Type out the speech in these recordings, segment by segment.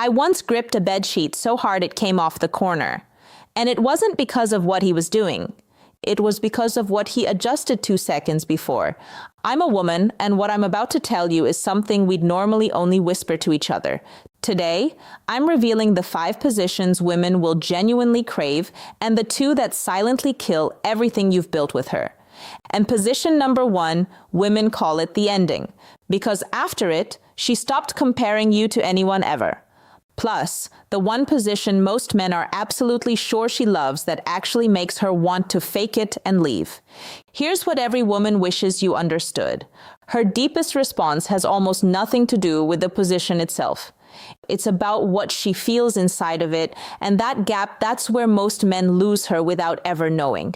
I once gripped a bedsheet so hard it came off the corner. And it wasn't because of what he was doing. It was because of what he adjusted 2 seconds before. I'm a woman, and what I'm about to tell you is something we'd normally only whisper to each other. Today, I'm revealing the 5 positions women will genuinely crave and the 2 that silently kill everything you've built with her. And position number 1, women call it the ending, because after it, she stopped comparing you to anyone ever. Plus, the one position most men are absolutely sure she loves that actually makes her want to fake it and leave. Here's what every woman wishes you understood. Her deepest response has almost nothing to do with the position itself. It's about what she feels inside of it, and that gap, that's where most men lose her without ever knowing.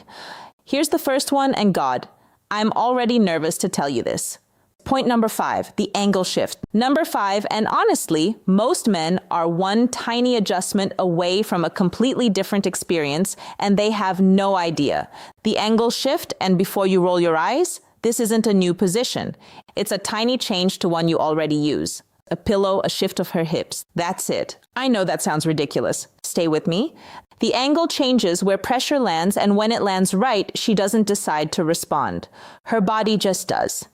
Here's the first one, and God, I'm already nervous to tell you this. Point number 5, the angle shift. Number 5, and honestly, most men are one tiny adjustment away from a completely different experience, and they have no idea. The angle shift, and before you roll your eyes, this isn't a new position. It's a tiny change to one you already use. A pillow, a shift of her hips. That's it. I know that sounds ridiculous. Stay with me. The angle changes where pressure lands, and when it lands right, she doesn't decide to respond. Her body just does.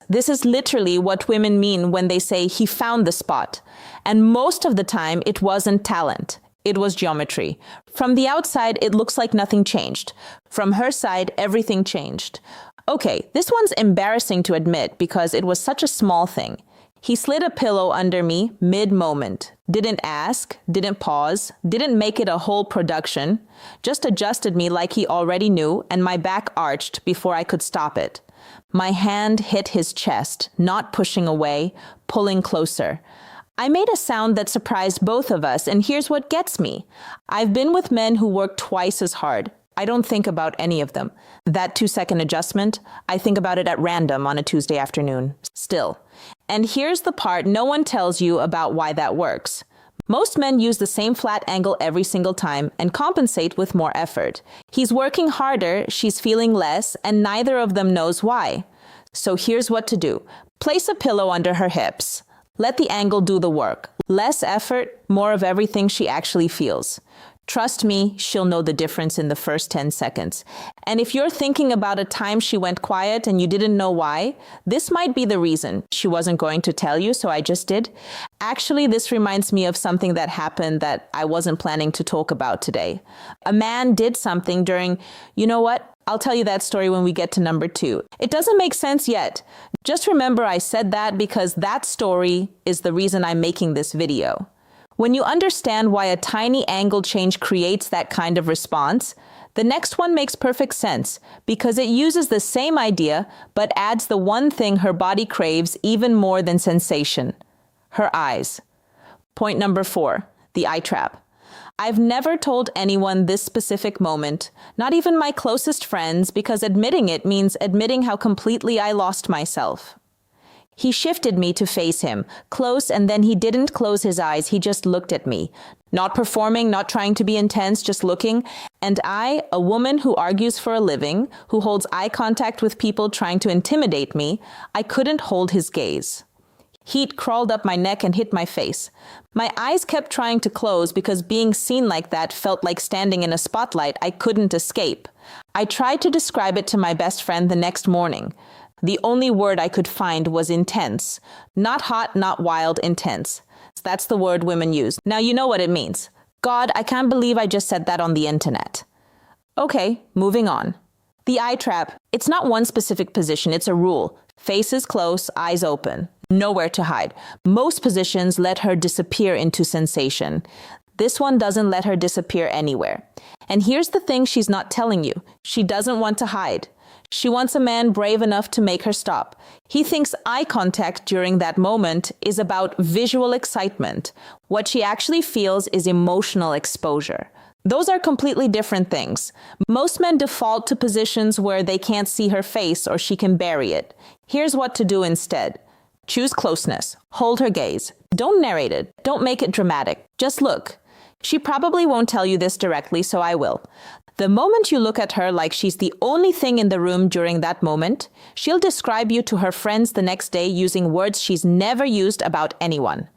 This is literally what women mean when they say he found the spot. And most of the time, it wasn't talent. It was geometry. From the outside, it looks like nothing changed. From her side, everything changed. Okay, this one's embarrassing to admit because it was such a small thing. He slid a pillow under me mid-moment. Didn't ask, didn't pause, didn't make it a whole production. Just adjusted me like he already knew, and my back arched before I could stop it. My hand hit his chest, not pushing away, pulling closer. I made a sound that surprised both of us, and here's what gets me. I've been with men who work twice as hard. I don't think about any of them. That 2-second adjustment, I think about it at random on a Tuesday afternoon. Still. And here's the part no one tells you about why that works. Most men use the same flat angle every single time and compensate with more effort. He's working harder, she's feeling less, and neither of them knows why. So here's what to do. Place a pillow under her hips. Let the angle do the work. Less effort, more of everything she actually feels. Trust me, she'll know the difference in the first 10 seconds. And if you're thinking about a time she went quiet and you didn't know why, this might be the reason. She wasn't going to tell you, so I just did. Actually, this reminds me of something that happened that I wasn't planning to talk about today. A man did something during, you know what? I'll tell you that story when we get to number 2. It doesn't make sense yet. Just remember I said that because that story is the reason I'm making this video. When you understand why a tiny angle change creates that kind of response, the next one makes perfect sense because it uses the same idea but adds the one thing her body craves even more than sensation: her eyes. Point number 4, the eye trap. I've never told anyone this specific moment, not even my closest friends, because admitting it means admitting how completely I lost myself. He shifted me to face him, close, and then he didn't close his eyes, he just looked at me. Not performing, not trying to be intense, just looking. And I, a woman who argues for a living, who holds eye contact with people trying to intimidate me, I couldn't hold his gaze. Heat crawled up my neck and hit my face. My eyes kept trying to close because being seen like that felt like standing in a spotlight I couldn't escape. I tried to describe it to my best friend the next morning. The only word I could find was intense. Not hot, not wild, intense. That's the word women use. Now you know what it means. God, I can't believe I just said that on the internet. Okay, moving on. The eye trap. It's not one specific position, it's a rule. Faces close, eyes open. Nowhere to hide. Most positions let her disappear into sensation. This one doesn't let her disappear anywhere. And here's the thing she's not telling you. She doesn't want to hide. She wants a man brave enough to make her stop. He thinks eye contact during that moment is about visual excitement. What she actually feels is emotional exposure. Those are completely different things. Most men default to positions where they can't see her face or she can bury it. Here's what to do instead. Choose closeness. Hold her gaze. Don't narrate it. Don't make it dramatic. Just look. She probably won't tell you this directly, so I will. The moment you look at her like she's the only thing in the room during that moment, she'll describe you to her friends the next day using words she's never used about anyone.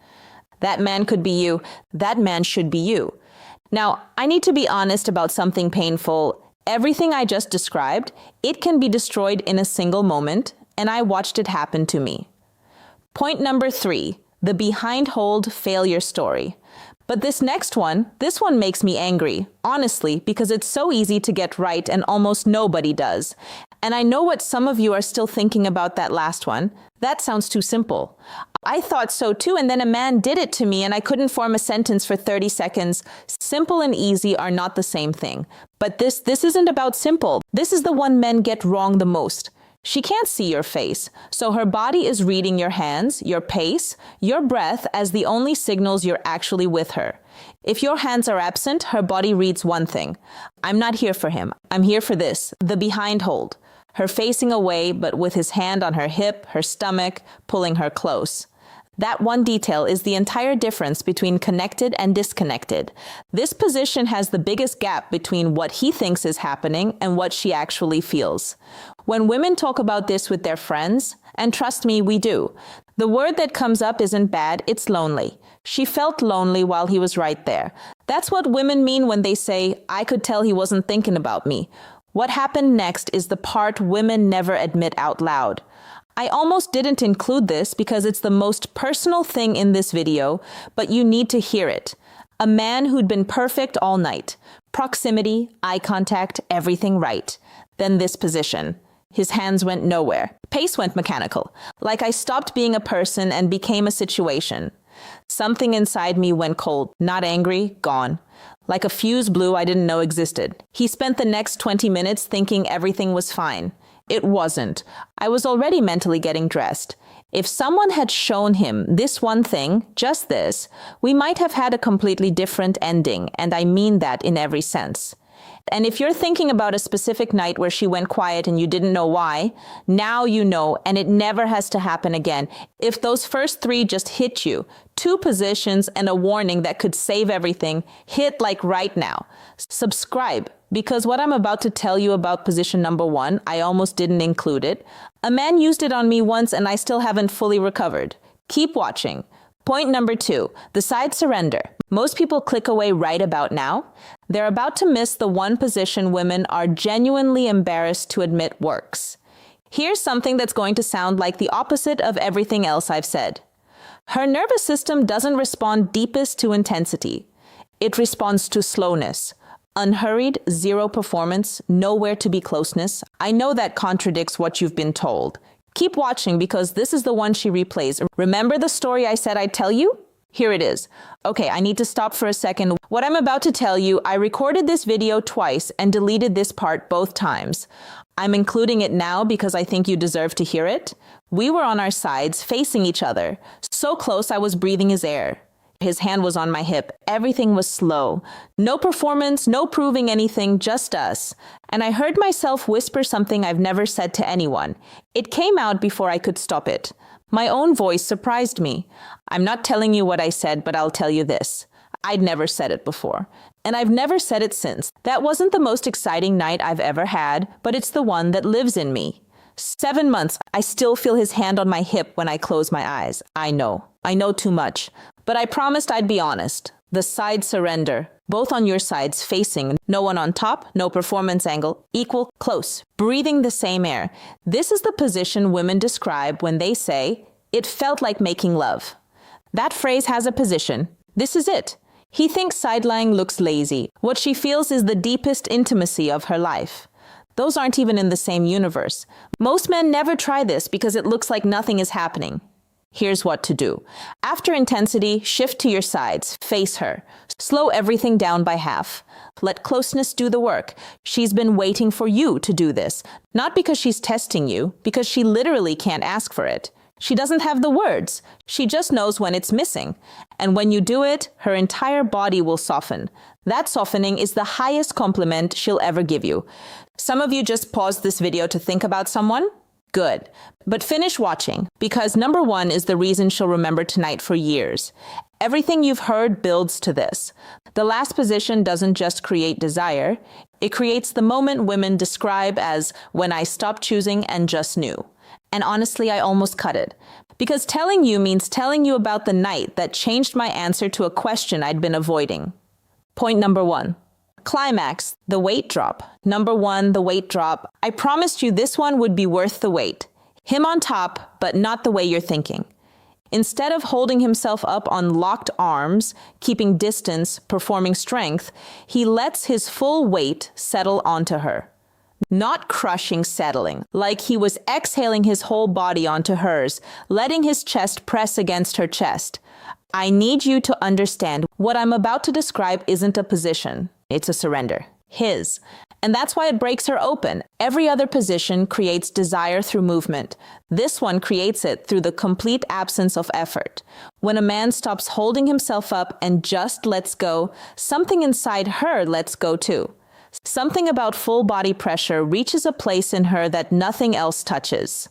That man could be you. That man should be you. Now, I need to be honest about something painful. Everything I just described, it can be destroyed in a single moment, and I watched it happen to me. Point number 3, the behind hold failure story. But this one makes me angry, honestly, because it's so easy to get right and almost nobody does. And I know what some of you are still thinking about that last one. That sounds too simple. I thought so too, and then a man did it to me and I couldn't form a sentence for 30 seconds. Simple and easy are not the same thing. But this isn't about simple. This is the one men get wrong the most. She can't see your face, so her body is reading your hands, your pace, your breath as the only signals you're actually with her. If your hands are absent, her body reads one thing. I'm not here for him. I'm here for this, the behind hold. Her facing away, but with his hand on her hip, her stomach, pulling her close. That one detail is the entire difference between connected and disconnected. This position has the biggest gap between what he thinks is happening and what she actually feels. When women talk about this with their friends, and trust me, we do, the word that comes up isn't bad, it's lonely. She felt lonely while he was right there. That's what women mean when they say, I could tell he wasn't thinking about me. What happened next is the part women never admit out loud. I almost didn't include this because it's the most personal thing in this video, but you need to hear it. A man who'd been perfect all night. Proximity, eye contact, everything right. Then this position. His hands went nowhere. Pace went mechanical. Like I stopped being a person and became a situation. Something inside me went cold. Not angry, gone. Like a fuse blew I didn't know existed. He spent the next 20 minutes thinking everything was fine. It wasn't. I was already mentally getting dressed. If someone had shown him this one thing, just this, we might have had a completely different ending, and I mean that in every sense. And if you're thinking about a specific night where she went quiet and you didn't know why, now you know, and it never has to happen again. If those first 3 just hit you, 2 positions and a warning that could save everything, hit like right now. Subscribe, because what I'm about to tell you about position number 1, I almost didn't include it. A man used it on me once and I still haven't fully recovered. Keep watching. Point number 2, the side surrender. Most people click away right about now. They're about to miss the one position women are genuinely embarrassed to admit works. Here's something that's going to sound like the opposite of everything else I've said. Her nervous system doesn't respond deepest to intensity. It responds to slowness. Unhurried, zero performance, nowhere to be closeness. I know that contradicts what you've been told. Keep watching because this is the one she replays. Remember the story I said I'd tell you? Here it is. Okay, I need to stop for a second. What I'm about to tell you, I recorded this video twice and deleted this part both times. I'm including it now because I think you deserve to hear it. We were on our sides, facing each other. So close I was breathing his air. His hand was on my hip. Everything was slow. No performance, no proving anything, just us. And I heard myself whisper something I've never said to anyone. It came out before I could stop it. My own voice surprised me. I'm not telling you what I said, but I'll tell you this. I'd never said it before. And I've never said it since. That wasn't the most exciting night I've ever had, but it's the one that lives in me. 7 months, I still feel his hand on my hip when I close my eyes. I know too much. But I promised I'd be honest. The side surrender, both on your sides facing, no one on top, no performance angle, equal, close, breathing the same air. This is the position women describe when they say, it felt like making love. That phrase has a position. This is it. He thinks side-lying looks lazy. What she feels is the deepest intimacy of her life. Those aren't even in the same universe. Most men never try this because it looks like nothing is happening. Here's what to do. After intensity, shift to your sides, face her. Slow everything down by half. Let closeness do the work. She's been waiting for you to do this. Not because she's testing you, because she literally can't ask for it. She doesn't have the words. She just knows when it's missing. And when you do it, her entire body will soften. That softening is the highest compliment she'll ever give you. Some of you just paused this video to think about someone. Good. But finish watching, because number 1 is the reason she'll remember tonight for years. Everything you've heard builds to this. The last position doesn't just create desire. It creates the moment women describe as when I stopped choosing and just knew. And honestly, I almost cut it. Because telling you means telling you about the night that changed my answer to a question I'd been avoiding. Point number 1. Climax, the weight drop. Number 1, the weight drop. I promised you this one would be worth the wait. Him on top, but not the way you're thinking. Instead of holding himself up on locked arms, keeping distance, performing strength, he lets his full weight settle onto her. Not crushing, settling, like he was exhaling his whole body onto hers, letting his chest press against her chest. I need you to understand what I'm about to describe isn't a position. It's a surrender. His. And that's why it breaks her open. Every other position creates desire through movement. This one creates it through the complete absence of effort. When a man stops holding himself up and just lets go, something inside her lets go too. Something about full body pressure reaches a place in her that nothing else touches.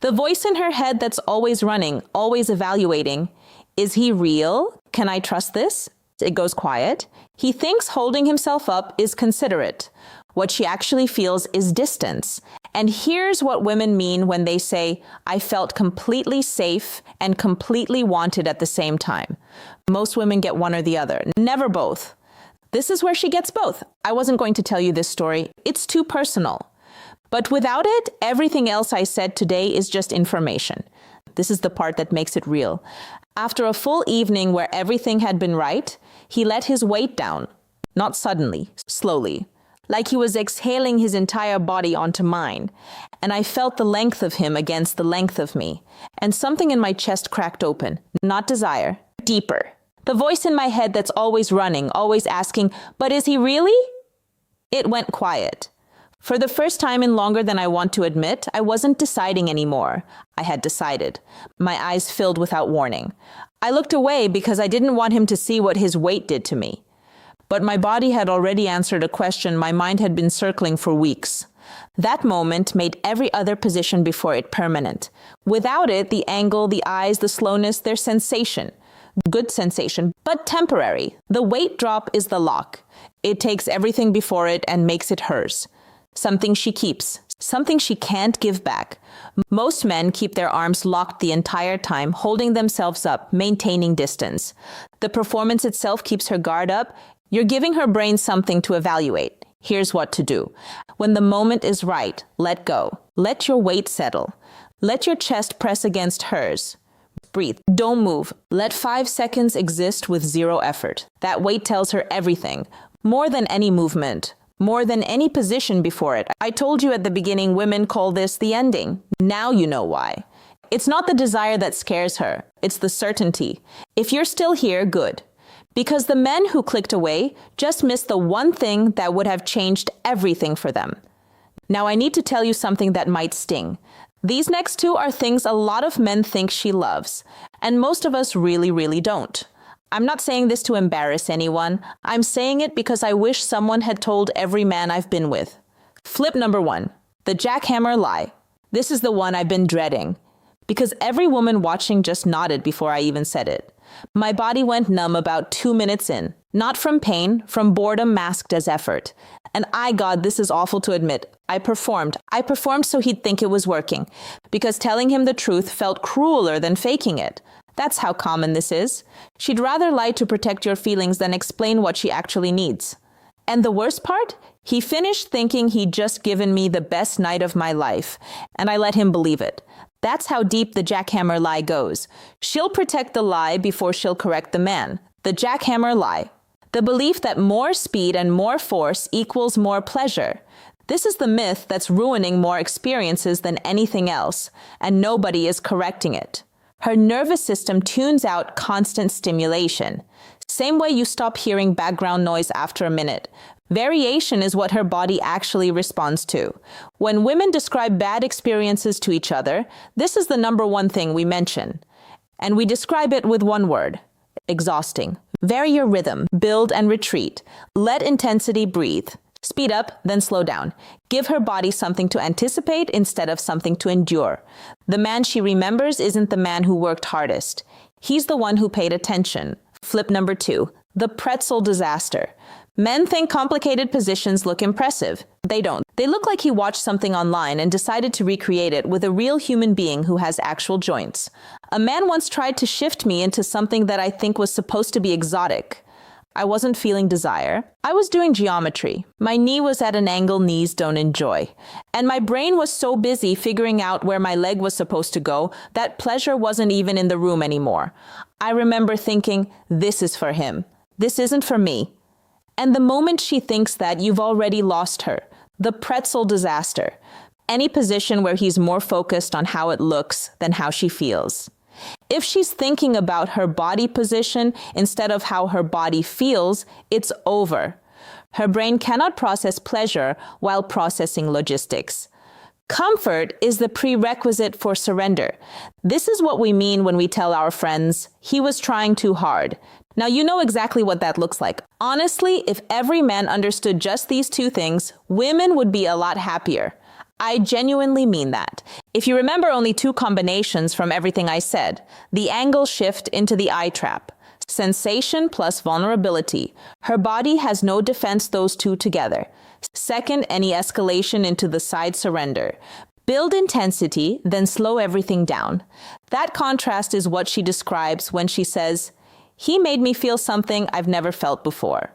The voice in her head that's always running, always evaluating. Is he real? Can I trust this? It goes quiet. He thinks holding himself up is considerate. What she actually feels is distance. And here's what women mean when they say, I felt completely safe and completely wanted at the same time. Most women get one or the other, never both. This is where she gets both. I wasn't going to tell you this story. It's too personal. But without it, everything else I said today is just information. This is the part that makes it real. After a full evening where everything had been right, he let his weight down. Not suddenly, slowly. Like he was exhaling his entire body onto mine. And I felt the length of him against the length of me. And something in my chest cracked open. Not desire, deeper. The voice in my head that's always running, always asking, but is he really? It went quiet. For the first time in longer than I want to admit, I wasn't deciding anymore. I had decided. My eyes filled without warning. I looked away because I didn't want him to see what his weight did to me. But my body had already answered a question my mind had been circling for weeks. That moment made every other position before it permanent. Without it, the angle, the eyes, the slowness, their sensation. Good sensation, but temporary. The weight drop is the lock. It takes everything before it and makes it hers. Something she keeps, something she can't give back. Most men keep their arms locked the entire time, holding themselves up, maintaining distance. The performance itself keeps her guard up. You're giving her brain something to evaluate. Here's what to do. When the moment is right, let go. Let your weight settle. Let your chest press against hers. Breathe. Don't move. Let 5 seconds exist with zero effort. That weight tells her everything. More than any movement. More than any position before it. I told you at the beginning women call this the ending. Now you know why. It's not the desire that scares her. It's the certainty. If you're still here, good. Because the men who clicked away just missed the one thing that would have changed everything for them. Now I need to tell you something that might sting. These next two are things a lot of men think she loves, and most of us really, really don't. I'm not saying this to embarrass anyone. I'm saying it because I wish someone had told every man I've been with. Flip number 1, the jackhammer lie. This is the one I've been dreading. Because every woman watching just nodded before I even said it. My body went numb about 2 minutes in. Not from pain, from boredom masked as effort. And God, this is awful to admit. I performed. I performed so he'd think it was working. Because telling him the truth felt crueler than faking it. That's how common this is. She'd rather lie to protect your feelings than explain what she actually needs. And the worst part? He finished thinking he'd just given me the best night of my life. And I let him believe it. That's how deep the jackhammer lie goes. She'll protect the lie before she'll correct the man. The jackhammer lie. The belief that more speed and more force equals more pleasure. This is the myth that's ruining more experiences than anything else, and nobody is correcting it. Her nervous system tunes out constant stimulation. Same way you stop hearing background noise after a minute. Variation is what her body actually responds to. When women describe bad experiences to each other, this is the number one thing we mention. And we describe it with one word: exhausting. Vary your rhythm, build and retreat. Let intensity breathe. Speed up, then slow down. Give her body something to anticipate instead of something to endure. The man she remembers isn't the man who worked hardest. He's the one who paid attention. Flip number 2, The pretzel disaster. Men think complicated positions look impressive. They don't. They look like he watched something online and decided to recreate it with a real human being who has actual joints. A man once tried to shift me into something that I think was supposed to be exotic. I wasn't feeling desire. I was doing geometry. My knee was at an angle knees don't enjoy. And my brain was so busy figuring out where my leg was supposed to go that pleasure wasn't even in the room anymore. I remember thinking, this is for him. This isn't for me. And the moment she thinks that, you've already lost her. The pretzel disaster. Any position where he's more focused on how it looks than how she feels. If she's thinking about her body position instead of how her body feels, it's over. Her brain cannot process pleasure while processing logistics. Comfort is the prerequisite for surrender. This is what we mean when we tell our friends, he was trying too hard. Now you know exactly what that looks like. Honestly, if every man understood just these two things, women would be a lot happier. I genuinely mean that. If you remember only two combinations from everything I said, the angle shift into the eye trap, sensation plus vulnerability. Her body has no defense, those two together. Second, any escalation into the side surrender. Build intensity, then slow everything down. That contrast is what she describes when she says, he made me feel something I've never felt before.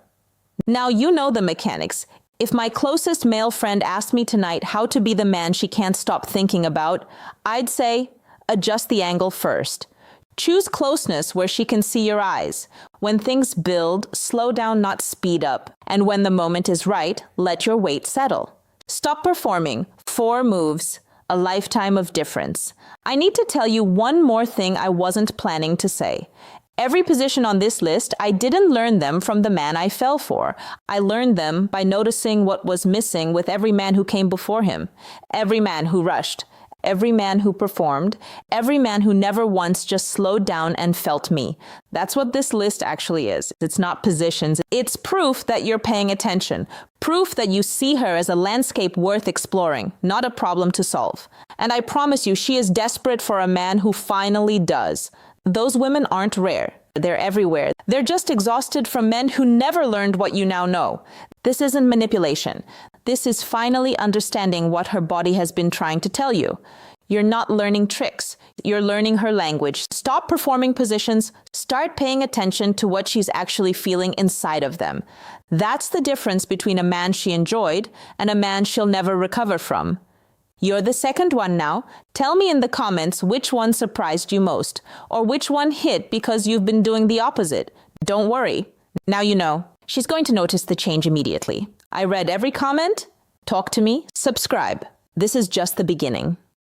Now you know the mechanics. If my closest male friend asked me tonight how to be the man she can't stop thinking about, I'd say, adjust the angle first. Choose closeness where she can see your eyes. When things build, slow down, not speed up. And when the moment is right, let your weight settle. Stop performing. 4 moves, a lifetime of difference. I need to tell you one more thing I wasn't planning to say. Every position on this list, I didn't learn them from the man I fell for. I learned them by noticing what was missing with every man who came before him. Every man who rushed. Every man who performed. Every man who never once just slowed down and felt me. That's what this list actually is. It's not positions. It's proof that you're paying attention. Proof that you see her as a landscape worth exploring, not a problem to solve. And I promise you, she is desperate for a man who finally does. Those women aren't rare. They're everywhere. They're just exhausted from men who never learned what you now know. This isn't manipulation. This is finally understanding what her body has been trying to tell you. You're not learning tricks. You're learning her language. Stop performing positions. Start paying attention to what she's actually feeling inside of them. That's the difference between a man she enjoyed and a man she'll never recover from. You're the second one now. Tell me in the comments which one surprised you most, or which one hit because you've been doing the opposite. Don't worry. Now you know. She's going to notice the change immediately. I read every comment. Talk to me. Subscribe. This is just the beginning.